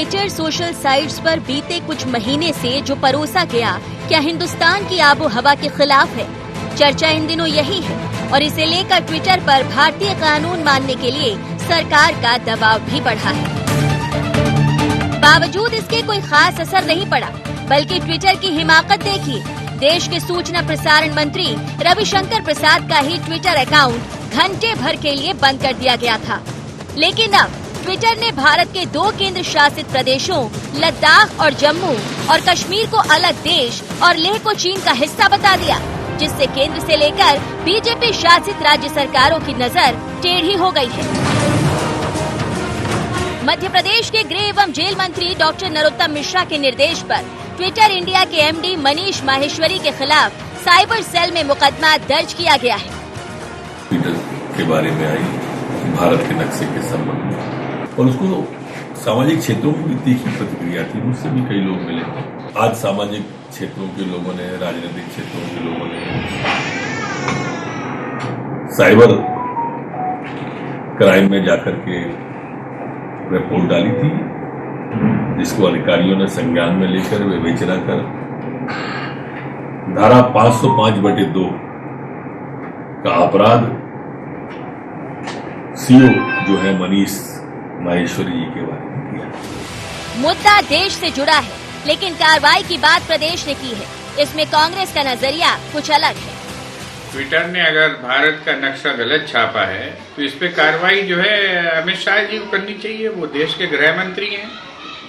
Twitter social sites पर बीते कुछ महीने से जो परोसा गया, क्या हिंदुस्तान की आबो हवा के खिलाफ है? चर्चा इन दिनों यही है और इसे लेकर ट्विटर पर भारतीय कानून मानने के लिए सरकार का दबाव भी बढ़ा है। बावजूद इसके कोई खास असर नहीं पड़ा, बल्कि ट्विटर की हिमाकत देखिए। देश के सूचना प्रसारण मंत्री रविशंकर प्रसाद का ही ट्विटर अकाउंट घंटे भर के लिए बंद कर दिया गया था, लेकिन अब ट्विटर ने भारत के 2 केंद्र शासित प्रदेशों लद्दाख और जम्मू और कश्मीर को अलग देश और लेह को चीन का हिस्सा बता दिया, जिससे केंद्र से लेकर बीजेपी शासित राज्य सरकारों की नजर टेढ़ी हो गई है। मध्य प्रदेश के गृह एवं जेल मंत्री डॉक्टर नरोत्तम मिश्रा के निर्देश पर ट्विटर इंडिया के एमडी मनीष माहेश्वरी के खिलाफ साइबर सेल में मुकदमा दर्ज किया गया है। ट्विटर के बारे में आई भारत के नक्शे के संबंध में और उसको सामाजिक क्षेत्रों में भी तीखी प्रतिक्रिया थी। मुझसे भी कई लोग मिले। आज सामाजिक क्षेत्रों के लोगों ने, राजनीतिक क्षेत्रों के लोगों ने साइबर क्राइम में जाकर के रिपोर्ट डाली थी, जिसको अधिकारियों ने संज्ञान में लेकर विवेचना कर धारा 505/2 का अपराध सीओ जो है मनीष माहेश्वरी जी के बारे में किया। मुद्दा देश से जुड़ा है, लेकिन कार्रवाई की बात प्रदेश ने की है। इसमें कांग्रेस का नजरिया कुछ अलग है। ट्विटर ने अगर भारत का नक्शा गलत छापा है तो इस पे कार्रवाई जो है अमित शाह जी को करनी चाहिए। वो देश के गृह मंत्री हैं,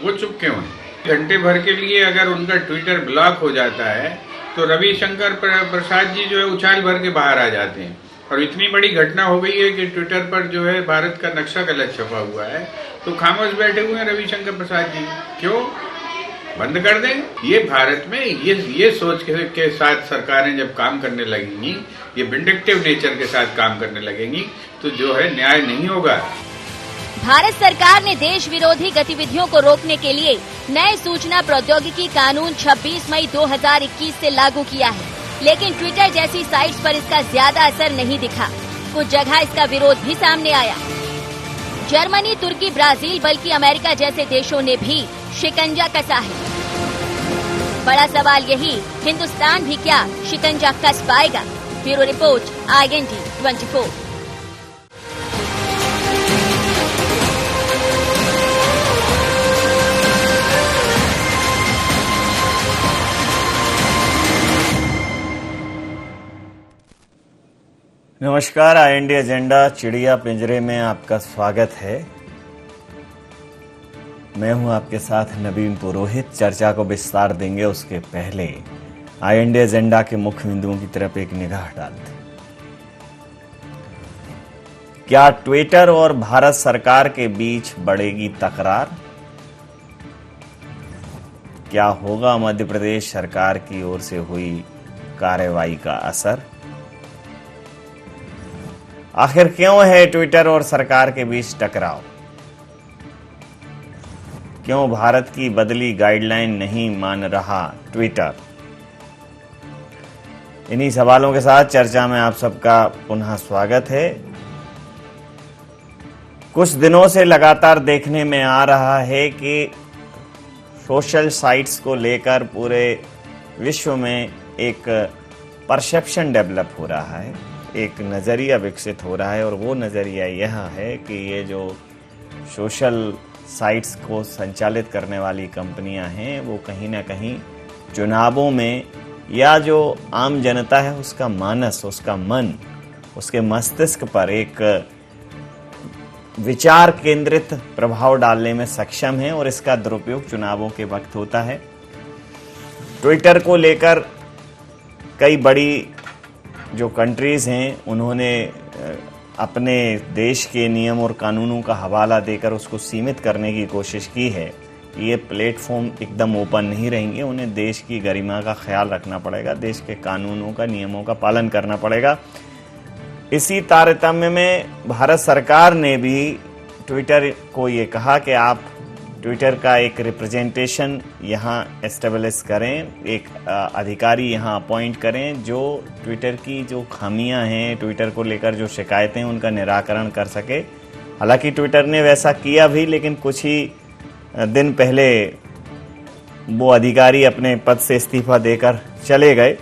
वो चुप क्यों हैं? घंटे भर के लिए अगर उनका ट्विटर ब्लॉक हो जाता है तो रविशंकर प्रसाद जी जो है उछाल भर के बाहर आ जाते हैं। और इतनी बड़ी घटना हो गई है कि ट्विटर पर जो है भारत का नक्शा गलत छपा हुआ है, तो खामोश बैठे हुए हैं रविशंकर प्रसाद जी। क्यों? बंद कर दें। ये भारत में ये सोच के साथ सरकारें जब काम करने लगेंगी, ये विंडिक्टिव नेचर के साथ काम करने लगेंगी, तो जो है न्याय नहीं होगा। भारत सरकार ने देश विरोधी गतिविधियों को रोकने के लिए नए सूचना प्रौद्योगिकी कानून 26 मई 2021 से लागू किया है, लेकिन ट्विटर जैसी साइट्स पर इसका ज्यादा असर नहीं दिखा। कुछ जगह इसका विरोध भी सामने आया। जर्मनी, तुर्की, ब्राजील बल्कि अमेरिका जैसे देशों ने भी शिकंजा कसा है। बड़ा सवाल यही, हिंदुस्तान भी क्या शिकंजा कस पाएगा? Bureau report, IND 24। नमस्कार, IND एजेंडा चिड़िया पिंजरे में आपका स्वागत है। मैं हूं आपके साथ नवीन पुरोहित। चर्चा को विस्तार देंगे उसके पहले IND एजेंडा के मुख्य बिंदुओं की तरफ एक निगाह डालते हैं। क्या ट्विटर और भारत सरकार के बीच बढ़ेगी तकरार? क्या होगा मध्य प्रदेश सरकार की ओर से हुई कार्रवाई का असर? आखिर क्यों है ट्विटर और सरकार के बीच टकराव? क्यों भारत की बदली गाइडलाइन नहीं मान रहा ट्विटर? इन्हीं सवालों के साथ चर्चा में आप सबका पुनः स्वागत है। कुछ दिनों से लगातार देखने में आ रहा है कि सोशल साइट्स को लेकर पूरे विश्व में एक परसेप्शन डेवलप हो रहा है, एक नज़रिया विकसित हो रहा है, और वो नज़रिया यह है कि ये जो सोशल साइट्स को संचालित करने वाली कंपनियां हैं वो कहीं ना कहीं चुनावों में या जो आम जनता है उसका मानस, उसका मन, उसके मस्तिष्क पर एक विचार केंद्रित प्रभाव डालने में सक्षम है और इसका दुरुपयोग चुनावों के वक्त होता है। ट्विटर को लेकर कई बड़ी जो कंट्रीज हैं उन्होंने अपने देश के नियम और कानूनों का हवाला देकर उसको सीमित करने की कोशिश की है। ये प्लेटफॉर्म एकदम ओपन नहीं रहेंगे, उन्हें देश की गरिमा का ख्याल रखना पड़ेगा, देश के कानूनों का, नियमों का पालन करना पड़ेगा। इसी तारतम्य में भारत सरकार ने भी ट्विटर को ये कहा कि आप ट्विटर का एक रिप्रेजेंटेशन यहाँ एस्टेब्लिश करें, एक अधिकारी यहाँ अपॉइंट करें जो ट्विटर की जो खामियां हैं, ट्विटर को लेकर जो शिकायतें हैं उनका निराकरण कर सके। हालांकि ट्विटर ने वैसा किया भी, लेकिन कुछ ही दिन पहले वो अधिकारी अपने पद से इस्तीफा देकर चले गए।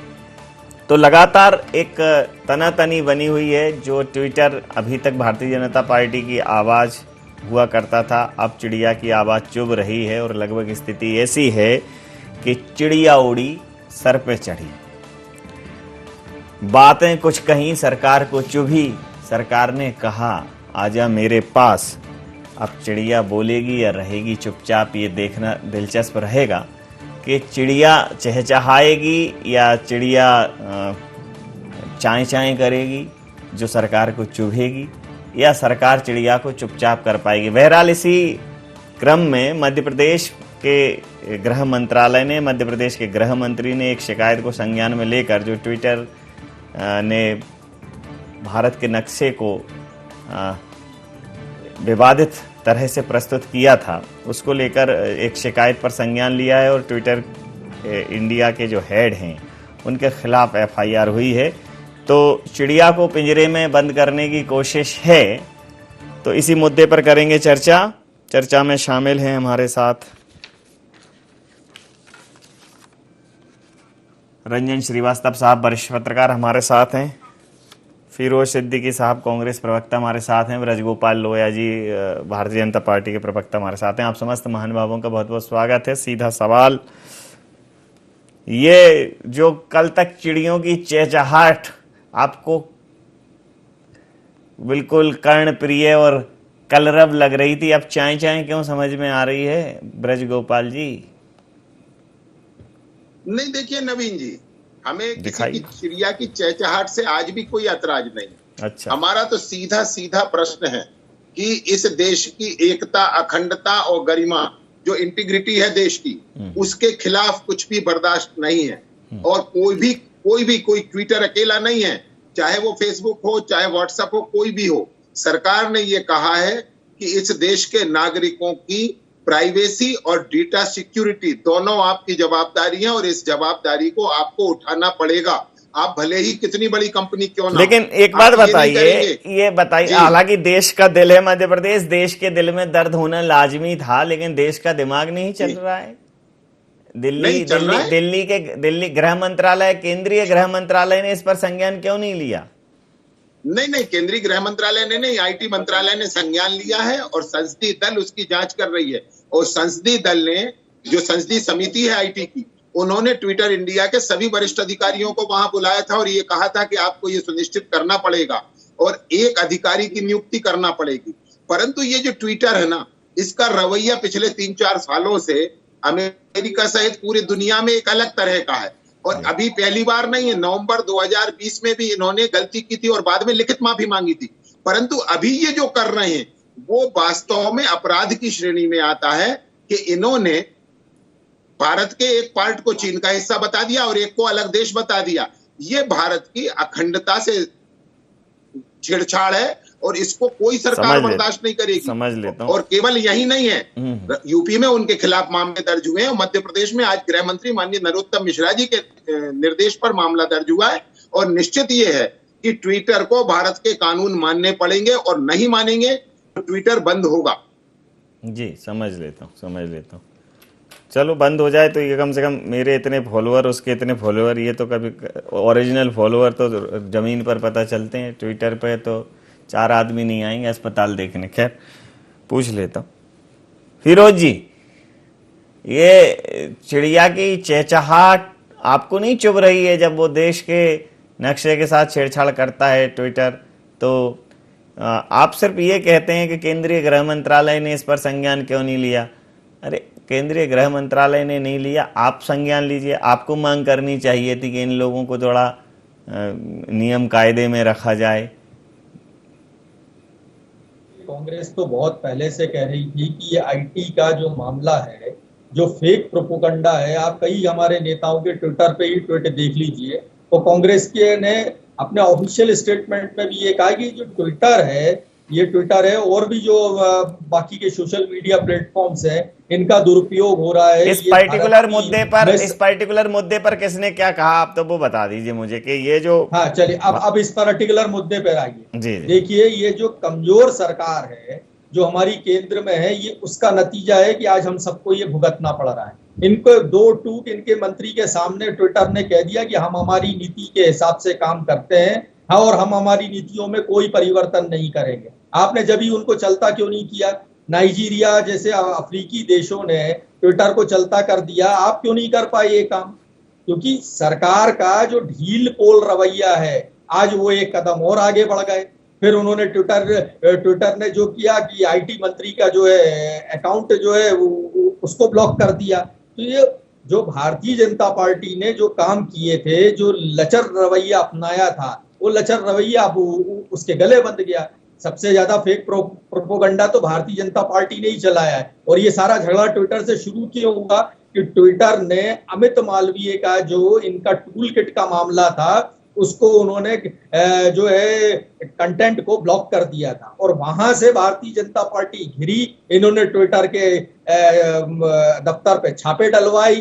तो लगातार एक तनातनी बनी हुई है। जो ट्विटर अभी तक भारतीय जनता पार्टी की आवाज़ हुआ करता था, अब चिड़िया की आवाज़ चुभ रही है और लगभग स्थिति ऐसी है कि चिड़िया उड़ी सर पे चढ़ी। बातें कुछ कहीं, सरकार को चुभी। सरकार ने कहा आजा मेरे पास। अब चिड़िया बोलेगी या रहेगी चुपचाप, ये देखना दिलचस्प रहेगा कि चिड़िया चहचहाएगी या चिड़िया चाय चाय करेगी जो सरकार को चुभेगी, या सरकार चिड़िया को चुपचाप कर पाएगी। बहरहाल इसी क्रम में मध्य प्रदेश के गृह मंत्रालय ने, मध्य प्रदेश के गृह मंत्री ने एक शिकायत को संज्ञान में लेकर जो ट्विटर ने भारत के नक्शे को विवादित तरह से प्रस्तुत किया था, उसको लेकर एक शिकायत पर संज्ञान लिया है और ट्विटर इंडिया के जो हेड हैं उनके खिलाफ एफआईआर हुई है। तो चिड़िया को पिंजरे में बंद करने की कोशिश है। तो इसी मुद्दे पर करेंगे चर्चा। चर्चा में शामिल हैं हमारे साथ रंजन श्रीवास्तव साहब, वरिष्ठ पत्रकार हमारे साथ हैं। फिरोज सिद्दीकी साहब, कांग्रेस प्रवक्ता हमारे साथ हैं। ब्रजगोपाल लोया जी, भारतीय जनता पार्टी के प्रवक्ता हमारे साथ हैं। आप समस्त महानुभावों का बहुत बहुत स्वागत है। सीधा सवाल, ये जो कल तक चिड़ियों की चहचहाहट आपको बिल्कुल कर्णप्रिय और कलरव लग रही थी, अब चाय चाय क्यों समझ में आ रही है ब्रजगोपाल जी? नहीं, देखिए नवीन जी, हमें किसी की चिड़िया की चहचहाहट से आज भी कोई ऐतराज नहीं। अच्छा, हमारा तो सीधा सीधा प्रश्न है कि इस देश की एकता, अखंडता और गरिमा, जो इंटीग्रिटी है देश की, उसके खिलाफ कुछ भी बर्दाश्त नहीं है। और कोई ट्विटर अकेला नहीं है, चाहे वो फेसबुक हो, चाहे व्हाट्सएप हो, कोई भी हो। सरकार ने ये कहा है कि इस देश के नागरिकों की प्राइवेसी और डेटा सिक्योरिटी दोनों आपकी जवाबदारी है और इस जवाबदारी को आपको उठाना पड़ेगा, आप भले ही कितनी बड़ी कंपनी क्यों ना। लेकिन एक बात बताइए, ये बताइए, हालांकि देश का दिल है मध्य प्रदेश, देश के दिल में दर्द होना लाजमी था, लेकिन देश का दिमाग नहीं चल रहा है। दिल्ली गृह मंत्रालय, केंद्रीय गृह मंत्रालय ने इस पर संज्ञान क्यों नहीं लिया? नहीं, केंद्रीय गृह मंत्रालय ने नहीं, आईटी मंत्रालय ने संज्ञान लिया है और संसदीय दल उसकी जांच कर रही है। और संसदीय दल ने, जो संसदीय समिति है आईटी की, उन्होंने ट्विटर इंडिया के सभी वरिष्ठ अधिकारियों को वहां बुलाया था और ये कहा था कि आपको ये सुनिश्चित करना पड़ेगा और एक अधिकारी की नियुक्ति करना पड़ेगी। परंतु ये जो ट्विटर है ना, इसका रवैया पिछले 3-4 सालों से अमेरिका सहित पूरी दुनिया में एक अलग तरह का है। और अभी पहली बार नहीं है, नवंबर 2020 में भी इन्होंने गलती की थी और बाद में लिखित माफी मांगी थी। परंतु अभी ये जो कर रहे हैं वो वास्तव में अपराध की श्रेणी में आता है कि इन्होंने भारत के एक पार्ट को चीन का हिस्सा बता दिया और एक को अलग देश बता दिया। ये भारत की अखंडता से छेड़छाड़ है और इसको कोई सरकार बर्दाश्त नहीं करेगी। समझ लेता हूं। और केवल यही नहीं है, यूपी में उनके खिलाफ मामले दर्ज हुए हैं और मध्य प्रदेश में आज गृह मंत्री माननीय नरोत्तम मिश्रा जी के निर्देश पर मामला दर्ज हुआ है। और निश्चित ये है कि ट्विटर को भारत के कानून मानने पड़ेंगे और नहीं मानेंगे तो ट्विटर बंद होगा। जी, समझ लेता हूँ। चलो बंद हो जाए तो ये कम से कम मेरे इतने फॉलोअर, उसके इतने फॉलोअर, ये तो कभी ओरिजिनल फॉलोअर तो जमीन पर पता चलते हैं, ट्विटर पे तो 4 आदमी नहीं आएंगे अस्पताल देखने। खैर, पूछ लेता हूँ फिरोज जी, ये चिड़िया की चहचहाहट आपको नहीं चुभ रही है जब वो देश के नक्शे के साथ छेड़छाड़ करता है ट्विटर? तो आप सिर्फ ये कहते हैं कि केंद्रीय गृह मंत्रालय ने इस पर संज्ञान क्यों नहीं लिया। अरे, केंद्रीय गृह मंत्रालय ने नहीं लिया, आप संज्ञान लीजिए। आपको मांग करनी चाहिए थी कि इन लोगों को थोड़ा नियम कायदे में रखा जाए। कांग्रेस तो बहुत पहले से कह रही थी कि ये आईटी का जो मामला है, जो फेक प्रोपोगंडा है, आप कई हमारे नेताओं के ट्विटर पे ही ट्वीट देख लीजिए। तो कांग्रेस के ने अपने ऑफिशियल स्टेटमेंट में भी ये कहा कि जो ट्विटर है और भी जो बाकी के सोशल मीडिया प्लेटफॉर्म्स हैं, इनका दुरुपयोग हो रहा है। इस पर्टिकुलर मुद्दे पर किसने क्या कहा, आप तो वो बता दीजिए मुझे कि ये जो। हाँ, चलिए अब इस पर्टिकुलर मुद्दे पर आइए। देखिए, ये जो कमजोर सरकार है, जो हमारी केंद्र में है, ये उसका नतीजा है कि आज हम सबको ये भुगतना पड़ रहा है। इनको दो टूक इनके मंत्री के सामने ट्विटर ने कह दिया कि हम हमारी नीति के हिसाब से काम करते हैं और हम हमारी नीतियों में कोई परिवर्तन नहीं करेंगे। आपने जब ही उनको चलता क्यों नहीं किया? नाइजीरिया जैसे अफ्रीकी देशों ने ट्विटर को चलता कर दिया, आप क्यों नहीं कर पाए ये काम? क्योंकि सरकार का जो ढील पोल रवैया है, आज वो एक कदम और आगे बढ़ गए। फिर उन्होंने ट्विटर ने जो किया कि आईटी मंत्री का जो है अकाउंट जो है उसको ब्लॉक कर दिया। तो ये जो भारतीय जनता पार्टी ने जो काम किए थे, जो लचर रवैया अपनाया था, वो लचर रवैया अब उसके गले बंध गया। सबसे ज्यादा फेक प्रोपोगंडा तो भारतीय जनता पार्टी ने ही चलाया है। और ये सारा झगड़ा ट्विटर से शुरू क्यों हुआ कि ट्विटर ने अमित मालवीय का जो इनका टूल किट का मामला था, उसको उन्होंने जो है कंटेंट को ब्लॉक कर दिया था और वहां से भारतीय जनता पार्टी घिरी। इन्होंने ट्विटर के दफ्तर पे छापे डलवाए,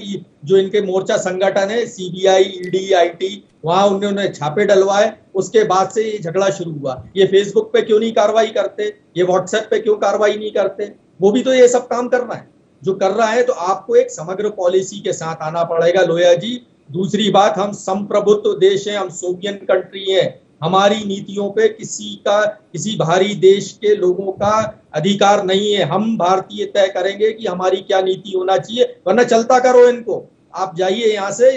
जो इनके मोर्चा संगठन है सीबीआई, ईडी, आईटी, वहां उन्होंने छापे डलवाए। उसके बाद से ये झगड़ा शुरू हुआ। ये फेसबुक पे क्यों नहीं कार्रवाई करते? ये व्हाट्सएप पे क्यों कार्रवाई नहीं करते? वो भी तो ये सब काम कर रहा है। जो कर रहा है तो आपको एक समग्र पॉलिसी के साथ आना पड़ेगा लोया जी। दूसरी बात, हम संप्रभुत्व देश हैं, हम सोवियन कंट्री हैं। हमारी नीतियों पे किसी बाहरी देश के लोगों का अधिकार नहीं है। हम भारतीय तय करेंगे कि हमारी क्या नीति होना चाहिए, वरना चलता करो इनको। आप जाइए यहाँ से,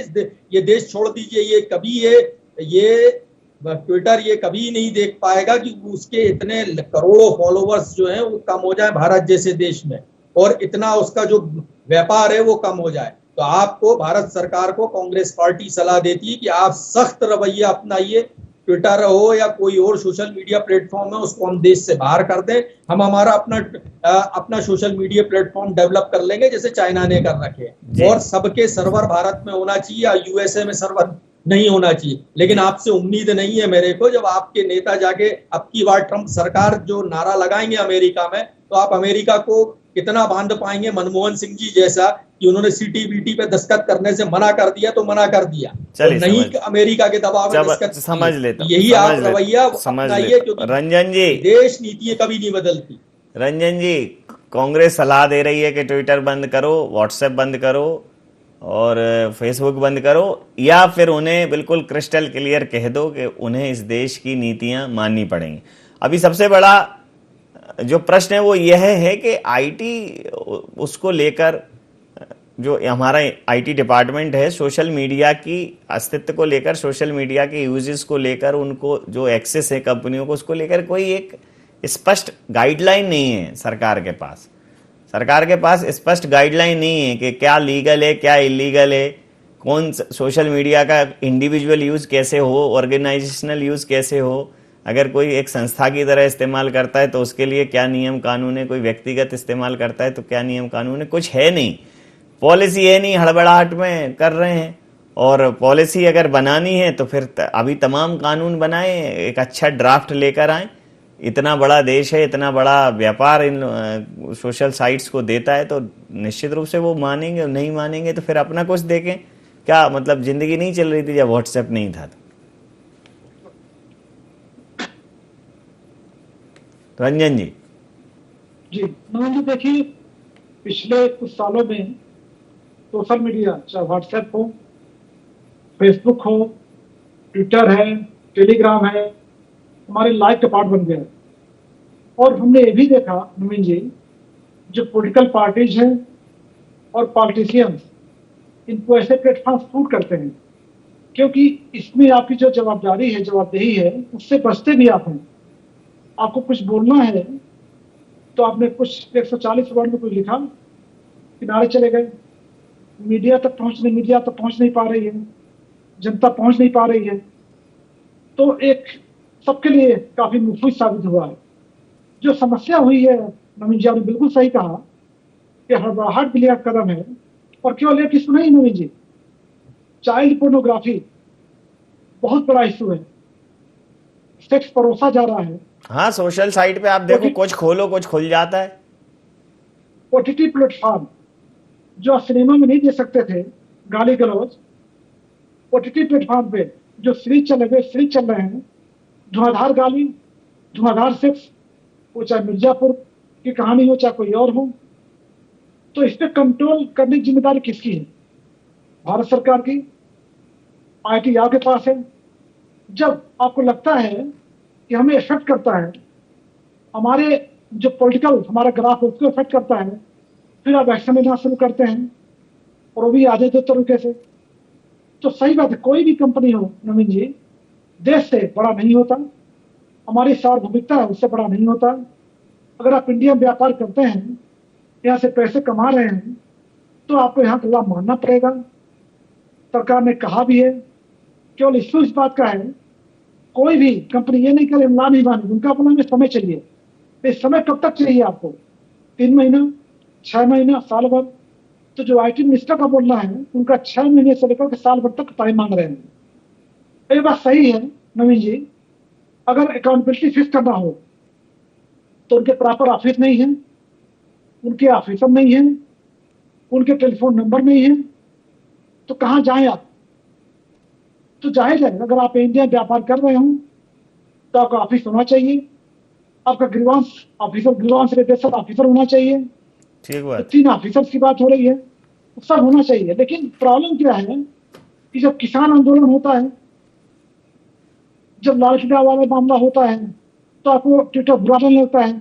ये देश छोड़ दीजिए। ये ट्विटर ये कभी नहीं देख पाएगा कि उसके इतने करोड़ों फॉलोवर्स जो हैं वो कम हो जाए भारत जैसे देश में, और इतना उसका जो व्यापार है वो कम हो जाए। तो आपको, भारत सरकार को कांग्रेस पार्टी सलाह देती है कि आप सख्त रवैया अपनाइए। ट्विटर हो या कोई और सोशल मीडिया प्लेटफॉर्म है, उसको हम देश से बाहर कर दें। हम हमारा अपना सोशल मीडिया प्लेटफॉर्म डेवलप कर लेंगे जैसे चाइना ने कर रखे। और सबके सर्वर भारत में होना चाहिए या यूएसए में सर्वर नहीं होना चाहिए। लेकिन आपसे उम्मीद नहीं है मेरे को, जब आपके नेता जाके अब की बार ट्रंप सरकार जो नारा लगाएंगे अमेरिका में, तो आप अमेरिका को कितना बांध पाएंगे? मनमोहन सिंह जी जैसा कि उन्होंने सीटीबीटी पे दस्तखत करने से मना कर दिया तो मना कर दिया, तो नहीं अमेरिका के दबाव में दस्तखत। समझ लेता, यही आप रवैया अपनाइए, क्योंकि रंजन जी, देश नीतियां कभी नहीं बदलती। रंजन जी, कांग्रेस सलाह दे रही है कि ट्विटर बंद करो, व्हाट्सएप बंद करो और फेसबुक बंद करो, या फिर उन्हें बिल्कुल क्रिस्टल क्लियर कह दो कि उन्हें इस देश की नीतियां माननी पड़ेंगी। अभी सबसे बड़ा जो प्रश्न है वो यह है कि आईटी उसको लेकर, जो हमारा आईटी डिपार्टमेंट है, सोशल मीडिया की अस्तित्व को लेकर, सोशल मीडिया के यूजेस को लेकर, उनको जो एक्सेस है कंपनियों को, उसको लेकर कोई एक स्पष्ट गाइडलाइन नहीं है सरकार के पास। सरकार के पास स्पष्ट गाइडलाइन नहीं है कि क्या लीगल है, क्या इलीगल है, कौन सोशल मीडिया का इंडिविजुअल यूज कैसे हो, ऑर्गेनाइजेशनल यूज कैसे हो। अगर कोई एक संस्था की तरह इस्तेमाल करता है तो उसके लिए क्या नियम कानून है, कोई व्यक्तिगत इस्तेमाल करता है तो क्या नियम कानून है, कुछ है नहीं, पॉलिसी है नहीं, हड़बड़ाहट में कर रहे हैं। और पॉलिसी अगर बनानी है तो फिर अभी तमाम कानून बनाए, एक अच्छा ड्राफ्ट लेकर आए। इतना बड़ा देश है, इतना बड़ा व्यापार इन सोशल साइट्स को देता है, तो निश्चित रूप से वो मानेंगे, और नहीं मानेंगे तो फिर अपना कुछ देखें। क्या मतलब जिंदगी नहीं चल रही थी जब व्हाट्सएप नहीं था? रंजन जी। जी नमन जी, देखिए पिछले कुछ सालों में सोशल मीडिया, चाहे व्हाट्सएप हो, फेसबुक हो, ट्विटर है, टेलीग्राम है, हमारे लाइफ का पार्ट बन गया है। और हमने ये भी देखा नवीन जी, जो पॉलिटिकल पार्टीज हैं और पॉलिटिशियंस, इनको ऐसे प्लेटफॉर्म सूट करते हैं, क्योंकि इसमें आपकी जो जवाबदारी है, जवाबदेही है, उससे बचते भी आप हैं। आपको कुछ बोलना है तो आपने कुछ 140 वर्ड में कुछ लिखा, किनारे चले गए, मीडिया तक पहुंच नहीं पा रही है, जनता पहुंच नहीं पा रही है, तो एक सबके लिए काफी मुफीद साबित हुआ है। जो समस्या हुई है, नवीन जी आपने बिल्कुल सही कहा कि हड़बड़ाहट भी लिया कदम है। और केवल एक इशू नहीं नवीन जी, चाइल्ड पोर्नोग्राफी बहुत बड़ा इशू है, सेक्स परोसा जा रहा है। हाँ, सोशल साइट पे आप देखो, कुछ खोलो कुछ खुल जाता है। ओटीटी प्लेटफॉर्म जो सिनेमा में नहीं दे सकते थे गाली गलौज, ओटीटी प्लेटफॉर्म पे जो सीरीज चल रहे हैं, धुआंधार गाली, धुआंधार सेक्स, वो चाहे मिर्जापुर की कहानी हो चाहे कोई और हो, तो इस पे कंट्रोल करने की जिम्मेदारी किसकी है? भारत सरकार की। आईटी आपके पास है। जब आपको लगता है कि हमें इफेक्ट करता है, हमारे जो पॉलिटिकल हमारा ग्राफ है उसको इफेक्ट करता है, फिर आप एक्शन लेना शुरू करते हैं, और वो भी आधे दो तरीके से। तो सही बात है, कोई भी कंपनी हो नवीन जी, देश से बड़ा नहीं होता, हमारी सार्वभौमिकता है उससे बड़ा नहीं होता। अगर आप इंडिया में व्यापार करते हैं, यहाँ से पैसे कमा रहे हैं, तो आपको यहाँ का लाभ मानना पड़ेगा। सरकार ने कहा भी है, केवल इश्यू इस बात का है, कोई भी कंपनी ये नहीं करे ला नहीं मानेगी, उनका अपना में समय चाहिए। तो इस समय कब तक चाहिए आपको? 3 महीना, 6 महीना, साल भर? तो जो आईटी मिनिस्टर का बोलना है, उनका 6 महीने से लेकर के साल भर तक टाइम मांग रहे हैं। ये बात सही है नवीन जी। अगर अकाउंटेबिलिटी फिक्स करना हो तो उनके प्रॉपर ऑफिस नहीं है, उनके ऑफिसर नहीं है, उनके टेलीफोन नंबर नहीं है, तो कहाँ जाएं आप? तो जाहिर है, अगर आप इंडिया व्यापार कर रहे हो तो आपका ऑफिस होना चाहिए, आपका grievance officer, grievance radiation officer होना चाहिए। ठीक बात। तो 3 ऑफिसर्स की बात हो रही है, तो सब होना चाहिए। लेकिन प्रॉब्लम क्या है कि जब किसान आंदोलन होता है, जब लाल किला वाला मामला होता है, तो आपको ट्विटर बुरा लगने लगता है,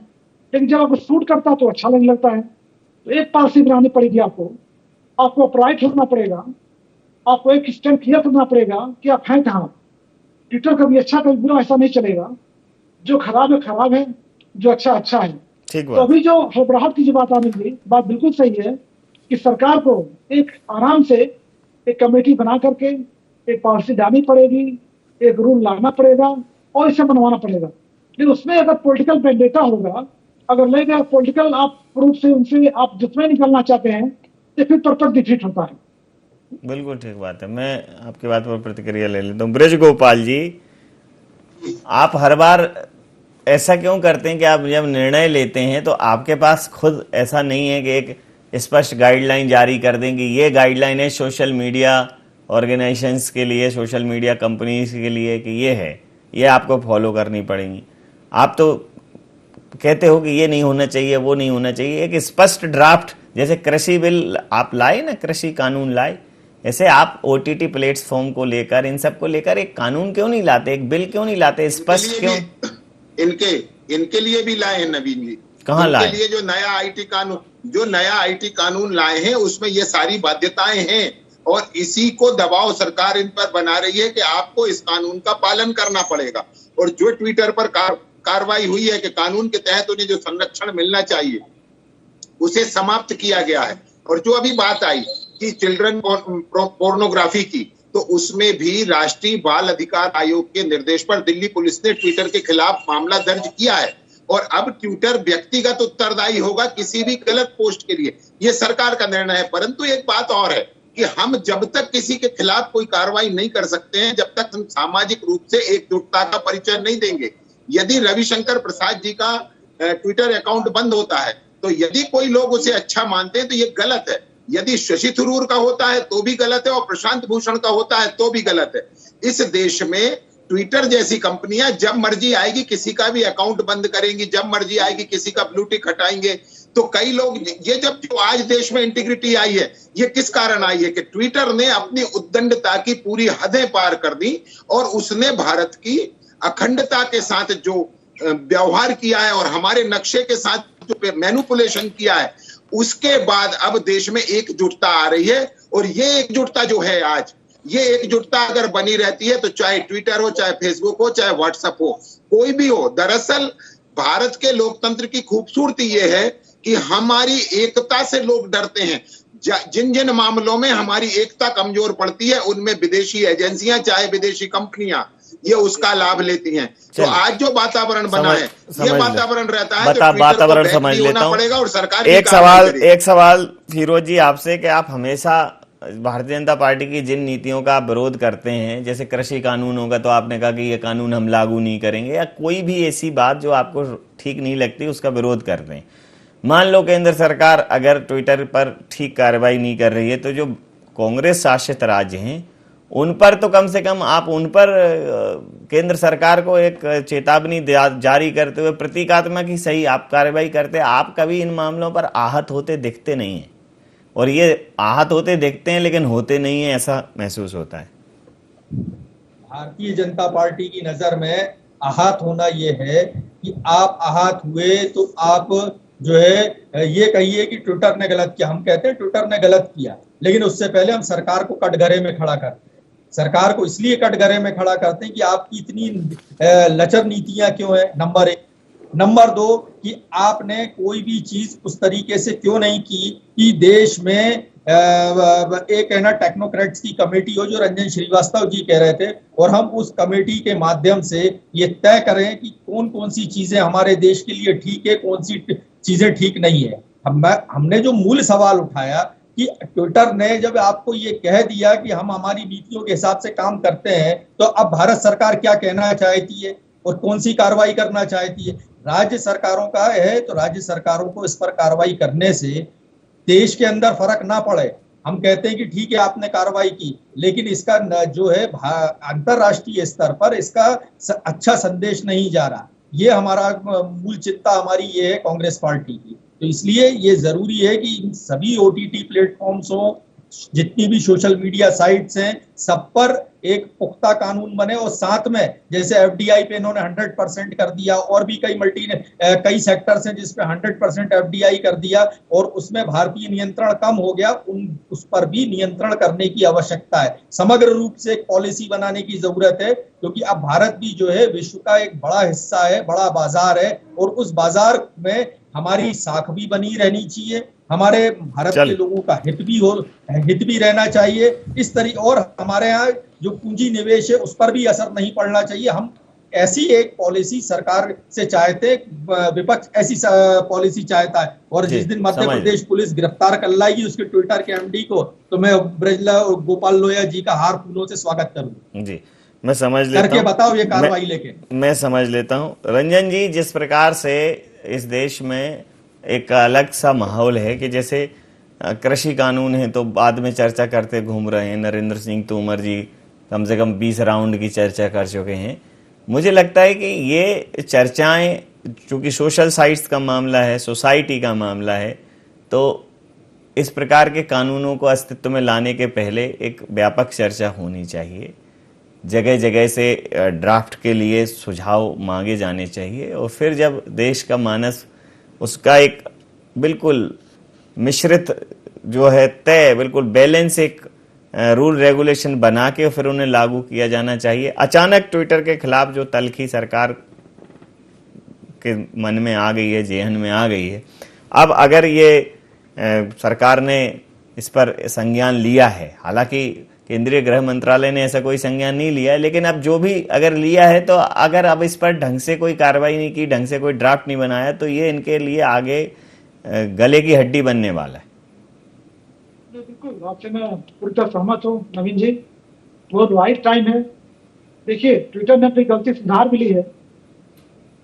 लेकिन जब आपको शूट करता है तो अच्छा लगने लगता है। तो एक पॉलिसी बनानी पड़ेगी आपको अपराइट होना पड़ेगा, आपको एक स्टैंड क्लियर करना पड़ेगा कि आप हैं कहाँ। ट्विटर कभी अच्छा कभी बुरा ऐसा नहीं चलेगा, जो खराब है खराब है, जो अच्छा अच्छा है। ठीक तो बात। अभी जो घबराहट की जो बात आने लगी, बात बिल्कुल सही है कि सरकार को एक आराम से एक कमेटी बना करके एक पॉलिसी डालनी पड़ेगी, एक रूल लाना पड़ेगा और इसे बनवाना पड़ेगा। लेकिन उसमें अगर पॉलिटिकल वेंडेटा होगा, अगर लेगा पॉलिटिकल आप प्रूफ से उनसे आप जिसमें निकलना चाहते हैं, तो फिर पर्पस डिफीट होता है। बिल्कुल ठीक बात है। मैं आपकी बात पर प्रतिक्रिया ले लेता हूँ। ब्रज गोपाल जी, आप हर बार ऐसा क्यों करते हैं कि आप जब निर्णय लेते हैं तो आपके पास खुद ऐसा नहीं है कि एक स्पष्ट गाइडलाइन जारी कर दें कि ये गाइडलाइन है सोशल मीडिया ऑर्गेनाइजेशंस के लिए, सोशल मीडिया कंपनीज के लिए, कि ये है, ये आपको फॉलो करनी पड़ेंगी? आप तो कहते हो कि ये नहीं होना चाहिए, वो नहीं होना चाहिए। एक स्पष्ट ड्राफ्ट, जैसे कृषि बिल आप लाए ना, कृषि कानून लाए, ऐसे आप ओटीटी प्लेटफॉर्म को लेकर, इन सब को लेकर एक कानून क्यों नहीं लाते, एक बिल क्यों नहीं लाते, स्पष्ट क्यों? इनके लिए भी लाए हैं नवीन जी। कहाँ लाए? इनके लिए जो नया आईटी कानून लाए हैं, उसमें ये सारी बाध्यताएं हैं, और इसी को दबाव सरकार इन पर बना रही है कि आपको इस कानून का पालन करना पड़ेगा। और जो ट्विटर पर कार्रवाई हुई है कि कानून के तहत उन्हें जो संरक्षण मिलना चाहिए उसे समाप्त किया गया है। और जो अभी बात आई कि चिल्ड्रन पोर्नोग्राफी की, तो उसमें भी राष्ट्रीय बाल अधिकार आयोग के निर्देश पर दिल्ली पुलिस ने ट्विटर के खिलाफ मामला दर्ज किया है, और अब ट्विटर व्यक्तिगत उत्तरदायी होगा किसी भी गलत पोस्ट के लिए। ये सरकार का निर्णय है। परंतु एक बात और है कि हम जब तक किसी के खिलाफ कोई कार्रवाई नहीं कर सकते हैं, जब तक हम सामाजिक रूप से एकजुटता का परिचय नहीं देंगे। यदि रविशंकर प्रसाद जी का ट्विटर अकाउंट बंद होता है, तो यदि कोई लोग उसे अच्छा मानते हैं तो ये गलत है। यदि शशि थरूर का होता है तो भी गलत है, और प्रशांत भूषण का होता है तो भी गलत है। इस देश में ट्विटर जैसी कंपनियां जब मर्जी आएगी किसी का भी अकाउंट बंद करेंगी, जब मर्जी आएगी किसी का ब्लू टिक हटाएंगे। तो कई लोग ये जो आज देश में इंटीग्रिटी आई है, ये किस कारण आई है कि ट्विटर ने अपनी उद्दंडता की पूरी हदें पार कर दी, और उसने भारत की अखंडता के साथ जो व्यवहार किया है और हमारे नक्शे के साथ जो मैनिपुलेशन किया है, उसके बाद अब देश में एकजुटता आ रही है। और ये एकजुटता जो है आज, ये एकजुटता अगर बनी रहती है तो चाहे ट्विटर हो, चाहे फेसबुक हो, चाहे व्हाट्सएप हो, कोई भी हो। दरअसल भारत के लोकतंत्र की खूबसूरती ये है कि हमारी एकता से लोग डरते हैं। जिन जिन मामलों में हमारी एकता कमजोर पड़ती है, उनमें विदेशी एजेंसियां, चाहे विदेशी कंपनियां, ये उसका लाभ लेती हैं। तो आज जो वातावरण बना है, ये वातावरण रहता है, वातावरण समझ लेता हूं। पड़ेगा और सरकार एक सवाल फिरोज जी आपसे, कि आप हमेशा भारतीय जनता पार्टी की जिन नीतियों का आप विरोध करते हैं, जैसे कृषि कानून होगा तो आपने कहा कि ये कानून हम लागू नहीं करेंगे, या कोई भी ऐसी बात जो आपको ठीक नहीं लगती उसका विरोध करते हैं। मान लो केंद्र सरकार अगर ट्विटर पर ठीक कार्रवाई नहीं कर रही है, तो जो कांग्रेस शासित राज्य हैं उन पर तो कम से कम आप उन पर केंद्र सरकार को एक चेतावनी जारी करते हुए प्रतीकात्मक ही सही आप कार्रवाई करते। आप कभी इन मामलों पर आहत होते दिखते नहीं है, और ये आहत होते दिखते हैं लेकिन होते नहीं है, ऐसा महसूस होता है। भारतीय जनता पार्टी की नजर में आहत होना ये है कि आप आहत हुए तो आप जो है ये कहिए कि ट्विटर ने गलत किया। हम कहते हैं ट्विटर ने गलत किया, लेकिन उससे पहले हम सरकार को कटघरे में खड़ा करते हैं। सरकार को इसलिए कटघरे में खड़ा करते हैं कि आपकी इतनी लचर नीतियां क्यों है, नंबर 1। नंबर 2 कि आपने कोई भी चीज उस तरीके से क्यों नहीं की कि देश में एक है ना टेक्नोक्रेट्स की कमेटी हो, जो रंजन श्रीवास्तव जी कह रहे थे, और हम उस कमेटी के माध्यम से ये तय करें कि कौन कौन सी चीजें हमारे देश के लिए ठीक है, कौन सी चीजें ठीक नहीं है। हमने जो मूल सवाल उठाया कि ट्विटर ने जब आपको ये कह दिया कि हम हमारी नीतियों के हिसाब से काम करते हैं, तो अब भारत सरकार क्या कहना चाहती है और कौन सी कार्रवाई करना चाहती है। राज्य सरकारों का है तो राज्य सरकारों को इस पर कार्रवाई करने से देश के अंदर फर्क ना पड़े। हम कहते हैं कि ठीक है आपने कार्रवाई की, लेकिन इसका जो है अंतरराष्ट्रीय स्तर पर इसका अच्छा संदेश नहीं जा रहा। ये हमारा मूल चिंता हमारी ये है कांग्रेस पार्टी की। तो इसलिए ये जरूरी है कि इन सभी OTT प्लेटफॉर्म्स हो, जितनी भी सोशल मीडिया साइट्स हैं, सब पर एक पुख्ता कानून बने, और साथ में जैसे FDI पे इन्होंने 100% कर दिया, और भी कई सेक्टर्स हैं जिसपे 100% FDI कर दिया, और उसमें भारतीय नियंत्रण कम हो गया, उस पर भी नियंत्रण करने की आवश्यकता है। समग्र रूप से एक पॉलिसी बनाने की जरूरत है, क्योंकि अब भारत भी जो है विश्व का एक बड़ा हिस्सा है, बड़ा बाजार है, और उस बाजार में हमारी साख भी बनी रहनी चाहिए, हमारे भारत के लोगों का हित भी रहना चाहिए इस तरीके, और हमारे यहाँ जो पूंजी निवेश है उस पर भी असर नहीं पड़ना चाहिए। हम ऐसी एक पॉलिसी सरकार से चाहते, विपक्ष ऐसी पॉलिसी चाहता है। और जिस दिन मध्य प्रदेश पुलिस गिरफ्तार कर लाएगी उसके ट्विटर के MD को, तो मैं ब्रजलाल गोपाल लोहिया जी का हार फूलों से स्वागत करूंगा। जी, मैं समझ लेता हूं। करके बताओ ये कार्रवाई लेके। मैं समझ लेता हूं रंजन जी, जिस प्रकार से इस देश में एक अलग सा माहौल है कि जैसे कृषि कानून है तो बाद में चर्चा करते घूम रहे हैं। नरेंद्र सिंह तोमर जी कम से कम 20 राउंड की चर्चा कर चुके हैं। मुझे लगता है कि ये चर्चाएं, चूंकि सोशल साइट्स का मामला है, सोसाइटी का मामला है, तो इस प्रकार के कानूनों को अस्तित्व में लाने के पहले एक व्यापक चर्चा होनी चाहिए। जगह जगह से ड्राफ्ट के लिए सुझाव मांगे जाने चाहिए, और फिर जब देश का मानस उसका एक बिल्कुल मिश्रित जो है तय, बिल्कुल बैलेंस एक रूल रेगुलेशन बना के फिर उन्हें लागू किया जाना चाहिए। अचानक ट्विटर के खिलाफ जो तलखी सरकार के मन में आ गई है, जेहन में आ गई है, अब अगर ये सरकार ने इस पर संज्ञान लिया है, हालांकि केंद्रीय गृह मंत्रालय ने ऐसा कोई संज्ञान नहीं लिया है, लेकिन अब जो भी अगर लिया है, तो अगर अब इस पर ढंग से कोई कार्रवाई नहीं की, ढंग से कोई ड्राफ्ट नहीं बनाया, तो ये इनके लिए आगे गले की हड्डी बनने वाला है। बिल्कुल आपसे मैं पूरी तरह सहमत हूँ नवीन जी, बहुत राइट टाइम है। देखिए ट्विटर ने अपनी गलती सुधार भी ली है,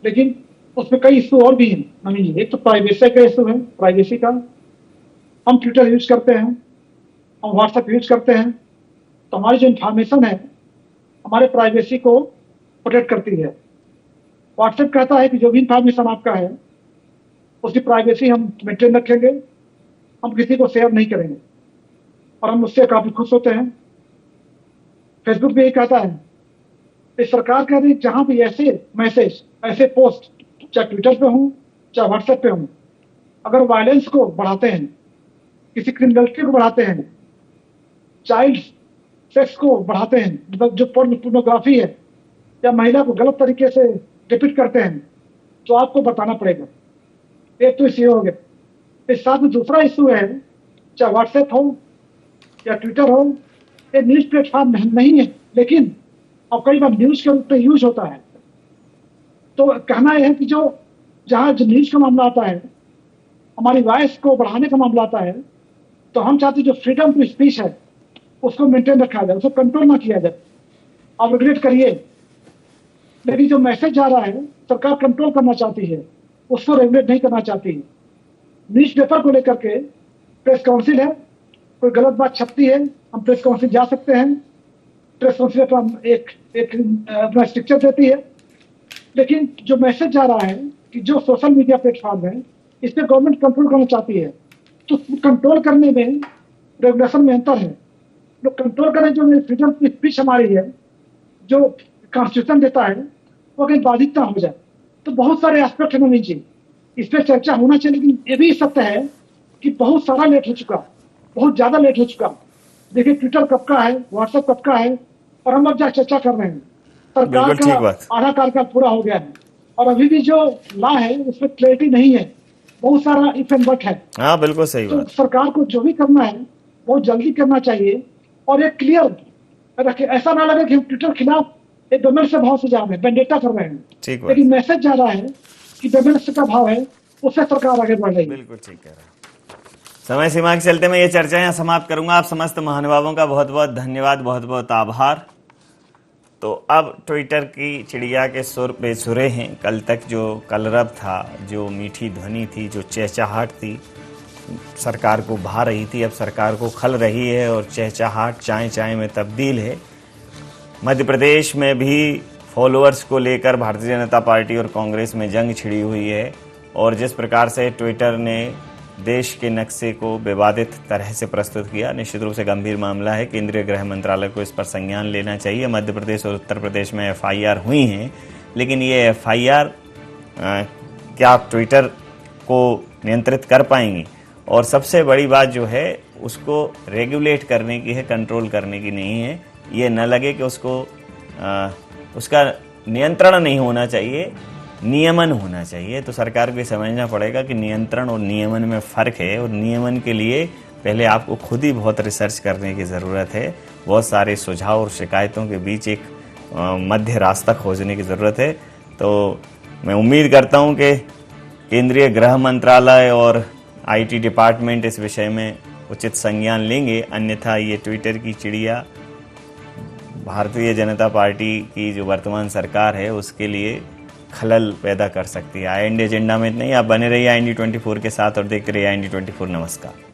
लेकिन उसमें कई इशू और भी हैं नवीन जी। एक तो प्राइवेसी का इशू है, प्राइवेसी का। हम ट्विटर यूज करते हैं, हम व्हाट्सएप यूज करते हैं, तो हमारी जो इन्फॉर्मेशन है हमारे प्राइवेसी को प्रोटेक्ट करती है। व्हाट्सएप कहता है कि जो भी इन्फॉर्मेशन आपका है उसकी प्राइवेसी हम मेंटेन रखेंगे, हम किसी को शेयर नहीं करेंगे, और हम उससे काफी खुश होते हैं। फेसबुक भी यही कहता है। इस सरकार कह रही है जहां भी ऐसे मैसेज, ऐसे पोस्ट, चाहे ट्विटर पे हो चाहे व्हाट्सएप पे हो, अगर वायलेंस को बढ़ाते हैं, किसी क्रिमिनलिटी को बढ़ाते हैं, चाइल्ड सेक्स को बढ़ाते हैं, मतलब जो पोर्नोग्राफी है, या महिला को गलत तरीके से डिपिक्ट करते हैं, तो आपको बताना पड़ेगा। एक तो इश्यू हो गया। इस साथ में दूसरा इश्यू है, चाहे व्हाट्सएप हो या ट्विटर हो, ये न्यूज प्लेटफॉर्म नहीं है, लेकिन अब कई बार न्यूज के रूप में यूज होता है। तो कहना यह है कि जो जहाँ जो न्यूज का मामला आता है, हमारी वॉइस को बढ़ाने का मामला आता है, तो हम चाहते जो फ्रीडम टू स्पीच है उसको मेंटेन रखा जाए, उसको कंट्रोल ना किया जाए। आप रेगुलेट करिए, लेकिन जो मैसेज जा रहा है सरकार कंट्रोल करना चाहती है, उसको रेगुलेट नहीं करना चाहती है। न्यूज पेपर को लेकर के प्रेस काउंसिल है, कोई गलत बात छपती है हम प्रेस काउंसिल जा सकते हैं, रेस्पॉन्सिबिलिटी एक अपना स्ट्रक्चर देती है। लेकिन जो मैसेज जा रहा है कि जो सोशल मीडिया प्लेटफॉर्म है इस पर गवर्नमेंट कंट्रोल करना चाहती है, तो कंट्रोल करने में रेगुलेशन में अंतर है। लोग कंट्रोल करें जो फ्रीडम ऑफ स्पीच हमारी है, जो कॉन्स्टिट्यूशन देता है, वो कहीं बाधित ना हो जाए। तो बहुत सारे एस्पेक्ट होने चाहिए, इस पर चर्चा होना चाहिए। लेकिन ये भी सत्य है कि बहुत सारा लेट हो चुका, बहुत ज्यादा लेट हो चुका। देखिए ट्विटर कब का है, व्हाट्सएप कब का है, और हम अब जहाँ चर्चा कर रहे हैं सरकार का आधा कार्यकाल पूरा हो गया है और अभी भी जो लॉ है उसमें क्लैरिटी नहीं है, बहुत सारा इफ एंड बट है। हाँ बिल्कुल सही बात। तो सरकार को जो भी करना है बहुत जल्दी करना चाहिए और एक क्लियर रखे, ऐसा ना लगे कि हम ट्विटर खिलाफ एक डोमेन से भाव से जा रहे हैं, वेंडेटा कर रहे हैं। लेकिन मैसेज जा रहा है कि डोमेन से का भाव है, उससे सरकार आगे बढ़ रही है। बिल्कुल ठीक कह रहा है। समय सीमा के चलते मैं ये चर्चा यहाँ समाप्त करूंगा। आप समस्त महानुभावों का बहुत बहुत धन्यवाद, बहुत बहुत आभार। तो अब ट्विटर की चिड़िया के सुर बेसुरे हैं। कल तक जो कलरव था, जो मीठी ध्वनि थी, जो चहचहाहट थी, सरकार को भा रही थी, अब सरकार को खल रही है और चहचहाहट चाय चाय में तब्दील है। मध्य प्रदेश में भी फॉलोअर्स को लेकर भारतीय जनता पार्टी और कांग्रेस में जंग छिड़ी हुई है और जिस प्रकार से ट्विटर ने देश के नक्शे को विवादित तरह से प्रस्तुत किया, निश्चित रूप से गंभीर मामला है। केंद्रीय गृह मंत्रालय को इस पर संज्ञान लेना चाहिए। मध्य प्रदेश और उत्तर प्रदेश में एफआईआर हुई हैं, लेकिन ये एफआईआर क्या ट्विटर को नियंत्रित कर पाएंगी? और सबसे बड़ी बात जो है उसको रेगुलेट करने की है, कंट्रोल करने की नहीं है। ये न लगे कि उसका नियंत्रण नहीं होना चाहिए, नियमन होना चाहिए। तो सरकार को समझना पड़ेगा कि नियंत्रण और नियमन में फ़र्क है और नियमन के लिए पहले आपको खुद ही बहुत रिसर्च करने की ज़रूरत है। बहुत सारे सुझाव और शिकायतों के बीच एक मध्य रास्ता खोजने की ज़रूरत है। तो मैं उम्मीद करता हूं कि केंद्रीय गृह मंत्रालय और आईटी डिपार्टमेंट इस विषय में उचित संज्ञान लेंगे, अन्यथा ये ट्विटर की चिड़िया भारतीय जनता पार्टी की जो वर्तमान सरकार है उसके लिए खलल पैदा कर सकती है। IND एजेंडा में नहीं, आप बने रहिए IND 24 के साथ और देखते रहिए IND 24। नमस्कार।